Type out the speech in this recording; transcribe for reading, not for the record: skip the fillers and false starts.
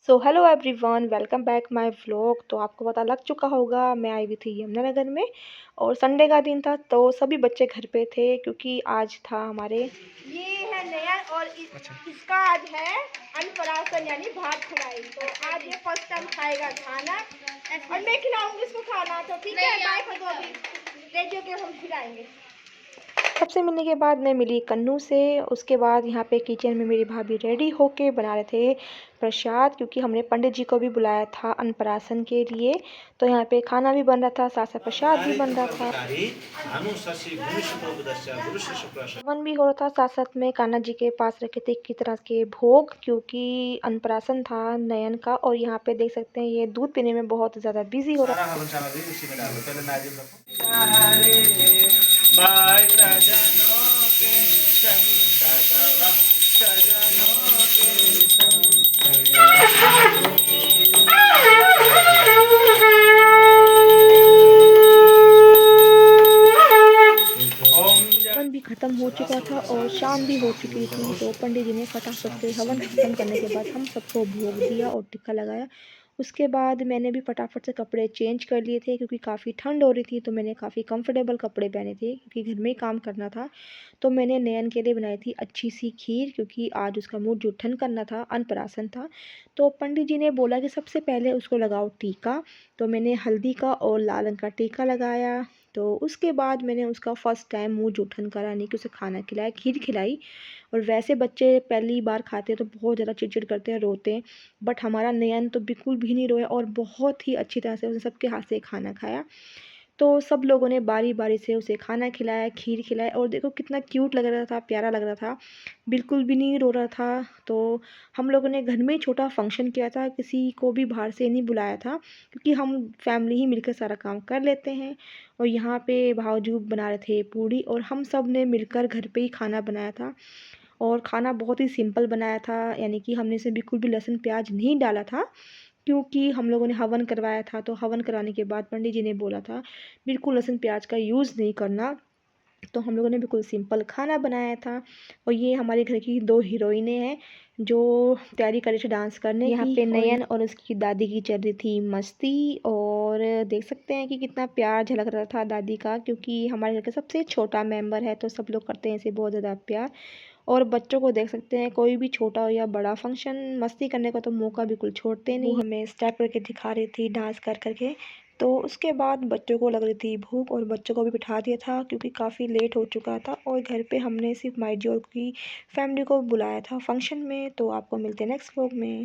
So hello everyone, welcome back my vlog. तो आपको पता लग चुका होगा, मैं आई हुई थी यमुनानगर में और संडे का दिन था तो सभी बच्चे घर पे थे क्योंकि आज था हमारे ये है नया और इसका आज है अन्नप्राशन यानी भात खिलाई। तो आज ये फर्स्ट टाइम खाएगा खाना और मैं खिलाऊंगी इसको खाना। तो ठीक है, बाय कर दो, अभी रेडियो के हम खिलाएंगे। सबसे मिलने के बाद मैं मिली कन्नू से। उसके बाद यहाँ पे किचन में मेरी भाभी रेडी होके बना रहे थे प्रसाद, क्योंकि हमने पंडित जी को भी बुलाया था अन्नप्राशन के लिए। तो यहाँ पे खाना भी बन रहा था, साथ साथ प्रसाद भी बन रहा था, हवन भी हो रहा था। साथ साथ में कान्हा जी के पास रखे थे की तरह के भोग, क्योंकि अन्नप्राशन था नयन का। और यहाँ पे देख सकते हैं ये दूध पीने में बहुत ज़्यादा बिजी हो रहा है। हवन भी ख़त्म हो चुका था और शाम भी हो चुकी थी। तो पंडित जी ने फटाफट से हवन ख़त्म करने के बाद हम सबको भोग दिया और टिक्का लगाया। उसके बाद मैंने भी फटाफट से कपड़े चेंज कर लिए थे, क्योंकि काफ़ी ठंड हो रही थी। तो मैंने काफ़ी कंफर्टेबल कपड़े पहने थे क्योंकि घर में ही काम करना था। तो मैंने नयन के लिए बनाई थी अच्छी सी खीर, क्योंकि आज उसका मुंह जूठन करना था, अन्नप्राशन था। तो पंडित जी ने बोला कि सबसे पहले उसको लगाओ टीका। तो मैंने हल्दी का और लाल रंग का टीका लगाया। तो उसके बाद मैंने उसका फ़र्स्ट टाइम मुँह जूठन करा, नहीं कि उसे खाना खिलाया, खीर खिलाई। और वैसे बच्चे पहली बार खाते हैं तो बहुत ज़्यादा चिड़चिड़ करते हैं, रोते हैं। बट हमारा नयन तो बिल्कुल भी नहीं रोया और बहुत ही अच्छी तरह से उसने सबके हाथ से खाना खाया। तो सब लोगों ने बारी-बारी से उसे खाना खिलाया, खीर खिलाया और देखो कितना क्यूट लग रहा था, प्यारा लग रहा था। बिल्कुल भी नहीं रो रहा था। तो हम लोगों ने घर में ही छोटा फंक्शन किया था, किसी को भी बाहर से नहीं बुलाया था, क्योंकि हम फैमिली ही मिलकर सारा काम कर लेते हैं। और यहाँ पे भाऊजी बना रहे थे पूड़ी और हम सब ने मिलकर घर पे ही खाना बनाया था। और खाना बहुत ही सिंपल बनाया था, यानी कि हमने इसमें बिल्कुल भी लहसुन प्याज नहीं डाला था, क्योंकि हम लोगों ने हवन करवाया था। तो हवन कराने के बाद पंडित जी ने बोला था बिल्कुल लहसुन प्याज का यूज़ नहीं करना। तो हम लोगों ने बिल्कुल सिंपल खाना बनाया था। और ये हमारे घर की 2 हीरोइनें हैं जो तैयारी कर रही थी डांस करने की। यहाँ पे नयन और उसकी दादी की चल रही थी मस्ती। और देख सकते हैं कि कितना प्यार झलक रहा था दादी का, क्योंकि हमारे घर का सबसे छोटा मेंबर है तो सब लोग करते हैं इसे बहुत ज़्यादा प्यार। और बच्चों को देख सकते हैं, कोई भी छोटा हो या बड़ा फंक्शन, मस्ती करने का तो मौका बिल्कुल छोड़ते नहीं। वो हमें स्टेप करके दिखा रही थी डांस कर करके। तो उसके बाद बच्चों को लग रही थी भूख और बच्चों को भी बिठा दिया था, क्योंकि काफ़ी लेट हो चुका था। और घर पे हमने सिर्फ माई जी और की फैमिली को बुलाया था फंक्शन में। तो आपको मिलते हैं नेक्स्ट व्लॉग में।